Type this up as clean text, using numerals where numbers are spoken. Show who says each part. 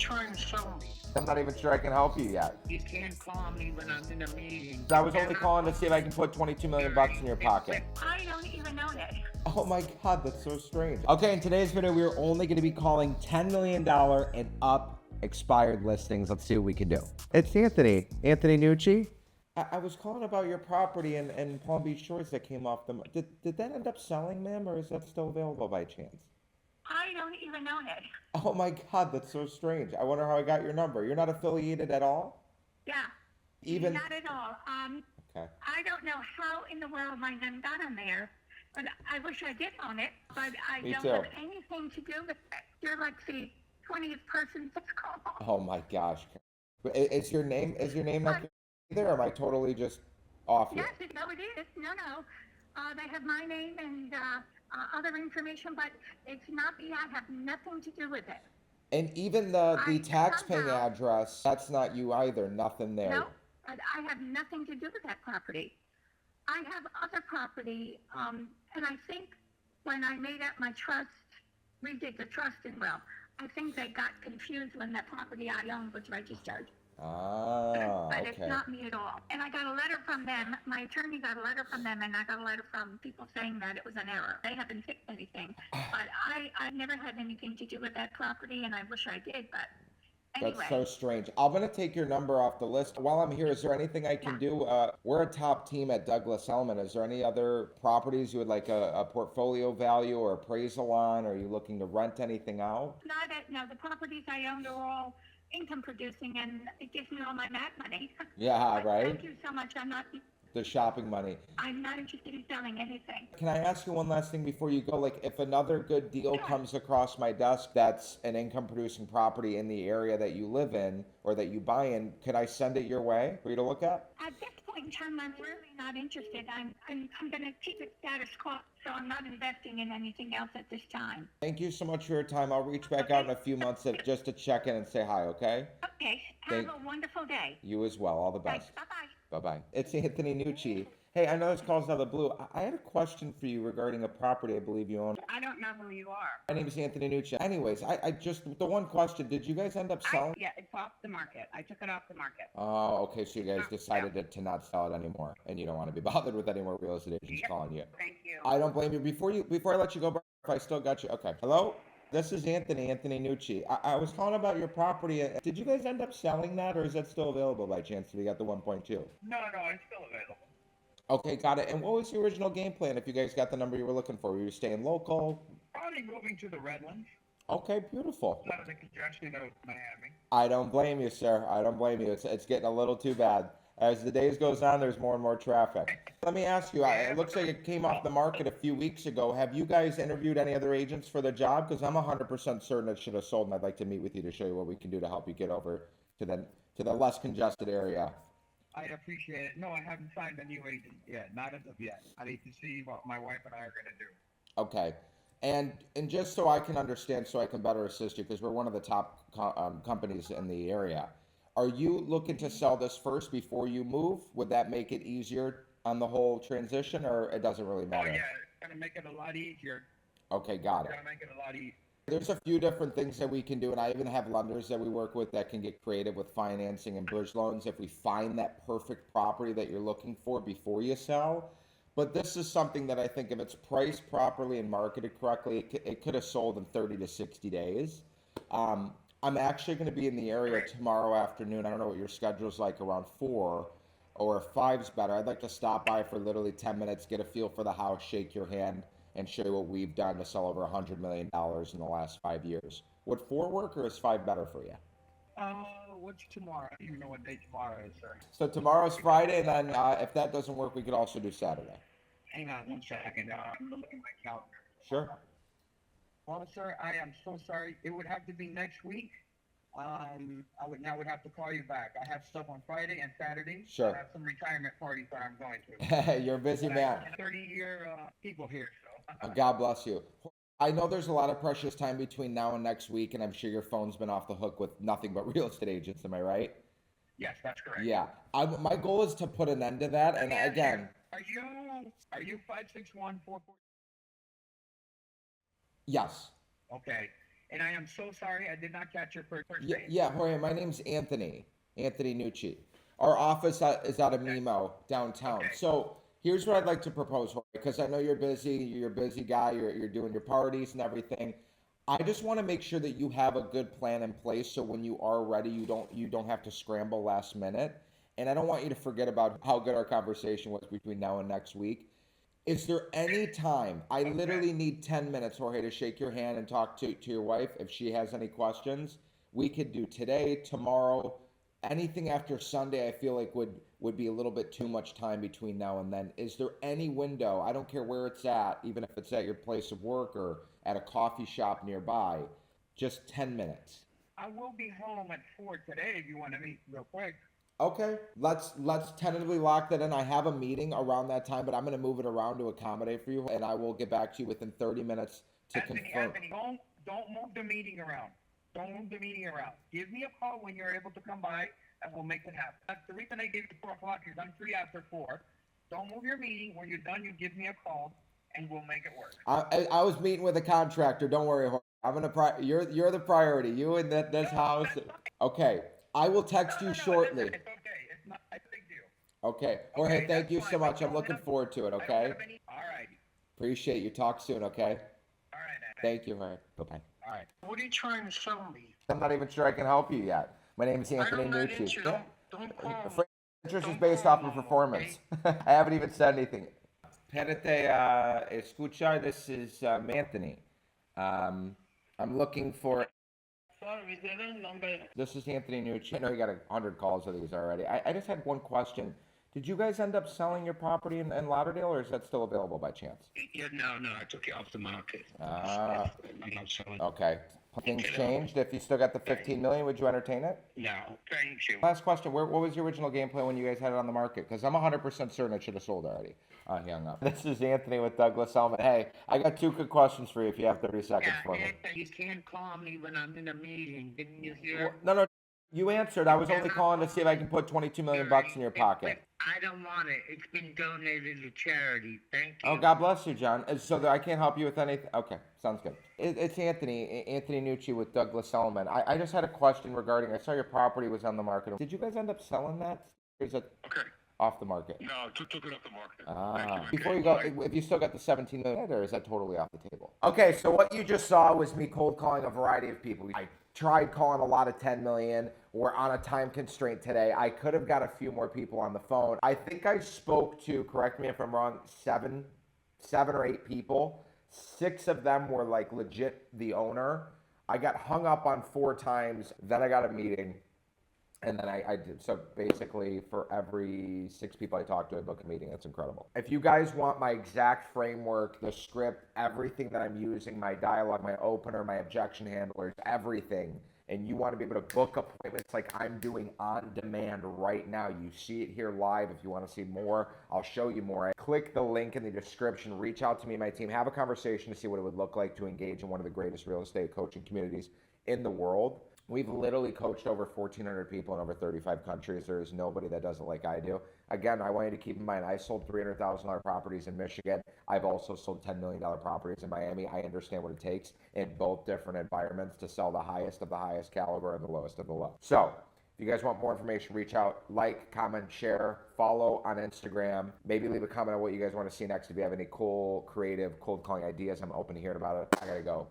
Speaker 1: try and sell me.
Speaker 2: I'm not even sure I can help you yet.
Speaker 1: You can't call me when I'm in a meeting.
Speaker 2: I was only calling to see if I can put 22 million bucks in your pocket.
Speaker 3: I don't even know that.
Speaker 2: Oh my God, that's so strange. Okay, in today's video, we're only gonna be calling $10 million and up expired listings. Let's see what we can do. It's Anthony Nucci. I was calling about your property in Palm Beach Shores that came off the... Did that end up selling, ma'am, or is that still available by chance?
Speaker 3: I don't even know that.
Speaker 2: Oh my God, that's so strange. I wonder how I got your number. You're not affiliated at all?
Speaker 3: Yeah.
Speaker 2: Even...
Speaker 3: Not at all.
Speaker 2: Okay.
Speaker 3: I don't know how in the world my name got on there, but I wish I did own it, but I
Speaker 2: Me
Speaker 3: don't
Speaker 2: too.
Speaker 3: have anything to do with it. You're like the 20th person that's called.
Speaker 2: Oh my gosh. Is your name not either, or am I totally just off here?
Speaker 3: Yes, no, it is. No. They have my name and other information, but it's not me. I have nothing to do with it.
Speaker 2: And even the tax-paying address, that's not you either. Nothing there.
Speaker 3: No, but I have nothing to do with that property. I have other property, and I think when I made up my trust, redid the trust as well. I think they got confused when that property I owned was registered.
Speaker 2: Ah,
Speaker 3: But
Speaker 2: okay.
Speaker 3: it's not me at all. And I got a letter from them. My attorney got a letter from them, and I got a letter from people saying that it was an error. They haven't fixed anything. But I never had anything to do with that property, and I wish I did, but anyway.
Speaker 2: That's so strange. I'm going to take your number off the list. While I'm here, is there anything I can do? We're a top team at Douglas Elliman. Is there any other properties you would like a portfolio value or appraisal on? Are you looking to rent anything out?
Speaker 3: No, the properties I owned are all income producing, and it gives me all my MAT money.
Speaker 2: Yeah,
Speaker 3: But
Speaker 2: right?
Speaker 3: Thank you so much.
Speaker 2: The shopping money.
Speaker 3: I'm not interested in selling anything.
Speaker 2: Can I ask you one last thing before you go? Like, if another good deal comes across my desk that's an income producing property in the area that you live in or that you buy in, could I send it your way for you to look at?
Speaker 3: At this point in time, I'm really not interested. I'm going to keep it status quo, so I'm not investing in anything else at this time.
Speaker 2: Thank you so much for your time. I'll reach back out in a few months just to check in and say hi, okay?
Speaker 3: Okay. Have a wonderful day.
Speaker 2: You as well. All the best.
Speaker 3: Thanks. Bye-bye.
Speaker 2: Bye-bye. It's Anthony Nucci. Hey, I know this call's out of the blue. I had a question for you regarding a property I believe you own.
Speaker 1: I don't know who you are.
Speaker 2: My name is Anthony Nucci. Anyways, I just, the one question, did you guys end up selling?
Speaker 1: Yeah, it's off the market. I took it off the market.
Speaker 2: Oh, okay, so you guys decided to not sell it anymore, and you don't want to be bothered with any more real estate agents calling you.
Speaker 1: Thank you.
Speaker 2: I don't blame you. Before I let you go, if I still got you, okay. Hello? This is Anthony Nucci. I was calling about your property. Did you guys end up selling that, or is that still available by chance? Did you got the 1.2?
Speaker 1: No, it's still available.
Speaker 2: Okay, got it. And what was the original game plan if you guys got the number you were looking for? Were you staying local?
Speaker 1: Probably moving to the Redlands.
Speaker 2: Okay, beautiful.
Speaker 1: Not the congestion of Miami.
Speaker 2: I don't blame you, sir. I don't blame you. It's getting a little too bad. As the days goes on, there's more and more traffic. Let me ask you, it looks like it came off the market a few weeks ago. Have you guys interviewed any other agents for the job? Because I'm 100% certain it should have sold, and I'd like to meet with you to show you what we can do to help you get over to the less congested area.
Speaker 1: I appreciate it. No, I haven't signed a new agent yet. Not as of yet. I need to see what my wife and I are going to do.
Speaker 2: Okay. And just so I can understand, so I can better assist you, because we're one of the top companies in the area. Are you looking to sell this first before you move? Would that make it easier on the whole transition, or it doesn't really matter?
Speaker 1: Oh, yeah. It's going to make it a lot easier.
Speaker 2: Okay, got it.
Speaker 1: It's going to make it a lot easier.
Speaker 2: There's a few different things that we can do, and I even have lenders that we work with that can get creative with financing and bridge loans if we find that perfect property that you're looking for before you sell. But this is something that I think if it's priced properly and marketed correctly, it could have sold in 30 to 60 days. I'm actually going to be in the area tomorrow afternoon. I don't know what your schedule's like, around 4 or if 5's better. I'd like to stop by for literally 10 minutes, get a feel for the house, shake your hand, and show you what we've done to sell over $100 million in the last 5 years. Would 4 work, or is 5 better for you?
Speaker 1: What's tomorrow? I don't even know what day tomorrow is, sir.
Speaker 2: So tomorrow's Friday, and then if that doesn't work, we could also do Saturday.
Speaker 1: Hang on 1 second. I'm looking at my calendar.
Speaker 2: Sure.
Speaker 1: Well, sir, I am so sorry. It would have to be next week. I would have to call you back. I have stuff on Friday and Saturday.
Speaker 2: Sure.
Speaker 1: I have some retirement parties that I'm going to.
Speaker 2: You're a busy man.
Speaker 1: 30-year people here, so.
Speaker 2: God bless you. I know there's a lot of precious time between now and next week, and I'm sure your phone's been off the hook with nothing but real estate agents. Am I right?
Speaker 1: Yes, that's correct.
Speaker 2: Yeah. My goal is to put an end to that, and again.
Speaker 1: Are you 561-44?
Speaker 2: Yes.
Speaker 1: Okay. And I am so sorry I did not catch your first
Speaker 2: Yeah,
Speaker 1: name.
Speaker 2: yeah, Jorge, my name's Anthony Nucci. Our office is out of Mimo downtown.
Speaker 1: Okay.
Speaker 2: So here's what I'd like to propose, Jorge, because I know you're busy. You're a busy guy. You're doing your parties and everything. I just want to make sure that you have a good plan in place, so when you are ready, you don't have to scramble last minute. And I don't want you to forget about how good our conversation was between now and next week. Is there any time, I literally need 10 minutes, Jorge, to shake your hand and talk to your wife if she has any questions? We could do today, tomorrow, anything after Sunday. I feel like would be a little bit too much time between now and then. Is there any window, I don't care where it's at, even if it's at your place of work or at a coffee shop nearby, just 10 minutes?
Speaker 1: I will be home at 4 today if you want to meet real quick.
Speaker 2: Okay, let's tentatively lock that in. I have a meeting around that time, but I'm going to move it around to accommodate for you, and I will get back to you within 30 minutes to confirm.
Speaker 1: Anthony, don't move the meeting around. Don't move the meeting around. Give me a call when you're able to come by, and we'll make it happen. That's the reason I gave you 4 o'clock, because I'm free after 4. Don't move your meeting. When you're done, you give me a call, and we'll make it work.
Speaker 2: I was meeting with a contractor. Don't worry, Jorge. I'm gonna you're the priority. You and this house. Okay, I will text you shortly.
Speaker 1: It's okay. It's not a big deal.
Speaker 2: Okay, Jorge,
Speaker 1: Okay,
Speaker 2: thank you
Speaker 1: that's
Speaker 2: so
Speaker 1: fine.
Speaker 2: much. I'm looking forward to it.
Speaker 1: I don't
Speaker 2: Okay,
Speaker 1: have any. All right.
Speaker 2: appreciate you. Talk soon. Okay,
Speaker 1: All right, Anthony.
Speaker 2: thank you, Jorge. Bye bye.
Speaker 1: All right. What are you trying to sell me?
Speaker 2: I'm not even sure I can help you yet. My name is Anthony Nucci.
Speaker 1: Don't call me.
Speaker 2: Free interest is
Speaker 1: Don't
Speaker 2: based
Speaker 1: call
Speaker 2: off of
Speaker 1: me,
Speaker 2: performance. I haven't even said anything. Perete escuchar, this is Anthony. I'm looking for.
Speaker 1: Sorry, is there a number?
Speaker 2: This is Anthony Nucci. I know you got 100 calls of these already. I just had one question. Did you guys end up selling your property in Lauderdale, or is that still available by chance?
Speaker 1: Yeah, no, I took it off the market.
Speaker 2: Ah.
Speaker 1: I'm not selling.
Speaker 2: Okay. Things changed. If you still got the 15 million, would you entertain it?
Speaker 1: No, thank you.
Speaker 2: Last question. What was your original game plan when you guys had it on the market? Because I'm 100% certain it should have sold already. He hung up. This is Anthony with Douglas Elliman. Hey, I got 2 quick questions for you if you have 30 seconds for me.
Speaker 1: You can't call me when I'm in a meeting. Didn't you hear?
Speaker 2: No. You answered. I was only calling to see if I can put 22 million bucks in your pocket.
Speaker 1: I don't want it. It's been donated to charity. Thank you.
Speaker 2: Oh, God bless you, John. So that I can't help you with anything? Okay, sounds good. It's Anthony Nucci with Douglas Elliman. I just had a question regarding, I saw your property was on the market. Did you guys end up selling that? Or is it off the market?
Speaker 4: No, took it off the market.
Speaker 2: Before you go, if you still got the 17 million, or is that totally off the table? Okay, so what you just saw was me cold calling a variety of people. I tried calling a lot of 10 million. We're on a time constraint today. I could have got a few more people on the phone. I think I spoke to, correct me if I'm wrong, seven or 8 people. 6 of them were like legit the owner. I got hung up on 4 times. Then I got a meeting. And then I did. So basically, for every 6 people I talked to, I book a meeting. That's incredible. If you guys want my exact framework, the script, everything that I'm using, my dialogue, my opener, my objection handlers, everything, and you want to be able to book appointments like I'm doing on demand right now, you see it here live. If you want to see more, I'll show you more. Click the link in the description. Reach out to me and my team. Have a conversation to see what it would look like to engage in one of the greatest real estate coaching communities in the world. We've literally coached over 1,400 people in over 35 countries. There is nobody that does it like I do. Again, I want you to keep in mind, I sold $300,000 properties in Michigan. I've also sold $10 million properties in Miami. I understand what it takes in both different environments to sell the highest of the highest caliber and the lowest of the low. So, if you guys want more information, reach out, like, comment, share, follow on Instagram. Maybe leave a comment on what you guys want to see next. If you have any cool, creative, cold calling ideas, I'm open to hearing about it. I gotta go.